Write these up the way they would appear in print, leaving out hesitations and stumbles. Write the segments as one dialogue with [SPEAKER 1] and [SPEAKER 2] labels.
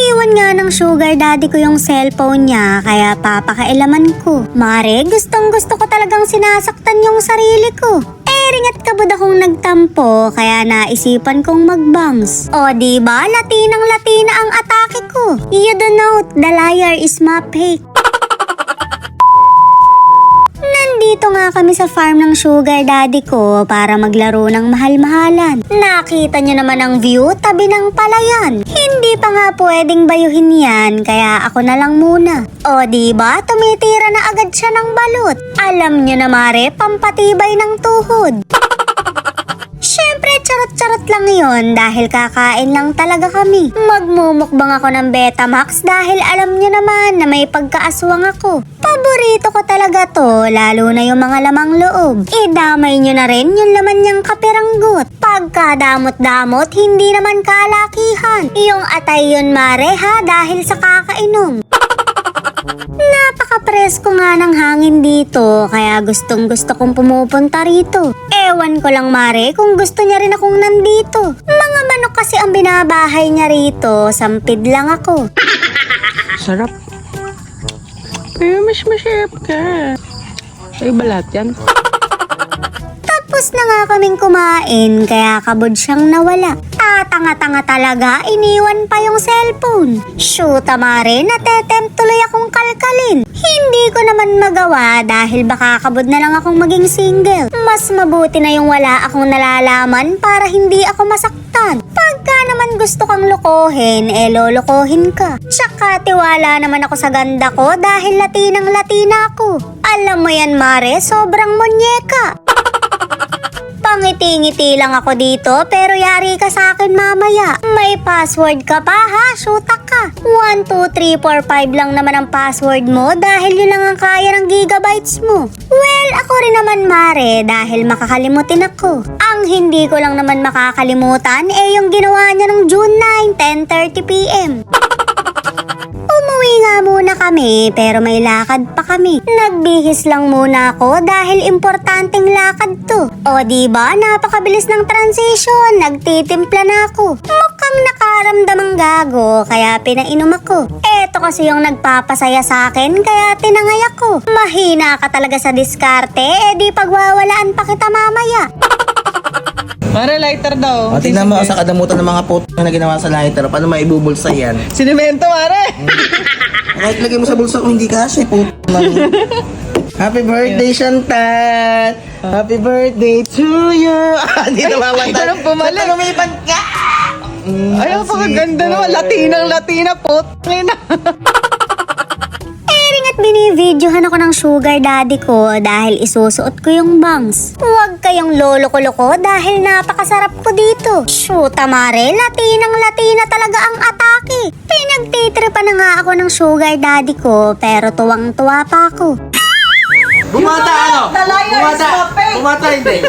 [SPEAKER 1] Iniwan nga ng sugar daddy ko yung cellphone niya kaya papakailaman ko. Mare, gustong gusto ko talagang sinasaktan yung sarili ko. Ring at kabod akong nagtampo kaya naisipan kong magbangs. O diba, latinang latina ang atake ko. You don't know, the liar is my fake. Nandito nga kami sa farm ng sugar daddy ko para maglaro ng mahal-mahalan. Nakita nyo naman ang view, tabi ng palayan. Hindi pa nga pwedeng bayuhin yan, kaya ako na lang muna. O diba, tumitira na agad siya ng balot. Alam nyo na mare, pampatibay ng tuhod. Siyempre, charot-charot lang yon dahil kakain lang talaga kami. Magmumukbang ako ng Betamax dahil alam nyo naman na may pagkaaswang ako. Paborito ko talaga to, lalo na yung mga lamang loob. Idamay nyo na rin yung laman niyang kaperanggot. Pagkadamot-damot, hindi naman kalakihan. Yung atay yun mare ha, dahil sa kakainom. Napaka-presko nga ng hangin dito, kaya gustong gusto kong pumupunta rito. Ewan ko lang mare kung gusto niya rin akong nandito. Mga manok kasi ang binabahay niya rito, sampid lang ako.
[SPEAKER 2] Sarap. Pero mas masarap ka. Ay, balat yan.
[SPEAKER 1] Tapos na nga kaming kumain, kaya kabod siyang nawala. Tanga-tanga talaga, iniwan pa yung cellphone. Shoota mare, natetempt tuloy akong kalkalin. Hindi ko naman magawa dahil baka kabod na lang akong maging single. Mas mabuti na yung wala akong nalalaman para hindi ako masaktan. Pagka naman gusto kang lokohin, lolokohin ka. Tsaka tiwala naman ako sa ganda ko dahil latinang-latina ako. Alam mo yan mare, sobrang monyeka. Pangiti-ngiti lang ako dito pero yari ka sa akin mamaya. May password ka pa ha? Shoota ka. 1, 2, 3, 4, 5 lang naman ang password mo dahil yun lang ang kaya ng gigabytes mo. Well, ako rin naman mare dahil makakalimutin ako. Ang hindi ko lang naman makakalimutan yung ginawa niya ng June 9, 10:30 PM. Umuwi nga muna kami pero may lakad pa kami. Nagbihis lang muna ako dahil importanteng lakad to. O diba, napakabilis ng transition. Nagtitimpla na ako. Mukhang nakaramdam ang gago kaya pinainom ako. Eto kasi yung nagpapasaya sa akin kaya tinangay ako. Mahina ka talaga sa diskarte, di pagwawalaan pa kita mamaya.
[SPEAKER 2] Mare, lighter daw.
[SPEAKER 3] O, tingnan mo sa kadamutan ng mga na ginawa sa lighter. Paano maibubulsa yan?
[SPEAKER 2] Sinimento, mare.
[SPEAKER 3] Kahit lagay mo sa bulsa ko, hindi kasi Happy birthday, Chantal! Happy birthday to you! Hindi nawamatay.
[SPEAKER 2] Parang pumalit.
[SPEAKER 3] Chantal, lumipan ka!
[SPEAKER 2] Ay, ang pagaganda naman. Latinang-latina po.
[SPEAKER 1] Binivideohan ako ng sugar daddy ko dahil isusuot ko yung bangs. Huwag kayong lolo-ko-loko dahil napakasarap ko dito. Shoota mare, latinang-latina talaga ang atake. Pinagtitripa na nga ako ng sugar daddy ko pero tuwang-tuwa pa ako.
[SPEAKER 3] Bumata ano? Bumata hindi.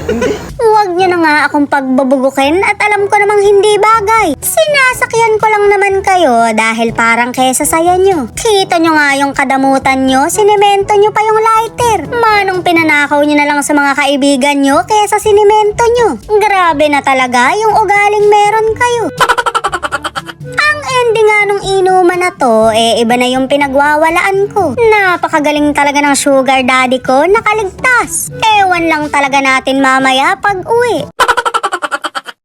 [SPEAKER 1] Huwag niyo na nga akong pagbabugukin at alam ko namang hindi bagay. Sinasakyan ko lang naman kayo dahil parang kesa saya nyo. Kita nyo nga yung kadamutan nyo, sinemento nyo pa yung lighter. Manong pinanakaw nyo na lang sa mga kaibigan nyo kesa sinemento nyo. Grabe na talaga yung ugaling meron kayo. Ang ending nga nung inuman na to, iba na yung pinagwawalaan ko. Napakagaling talaga ng sugar daddy ko, nakaligtas. Ewan lang talaga natin mamaya pag uwi.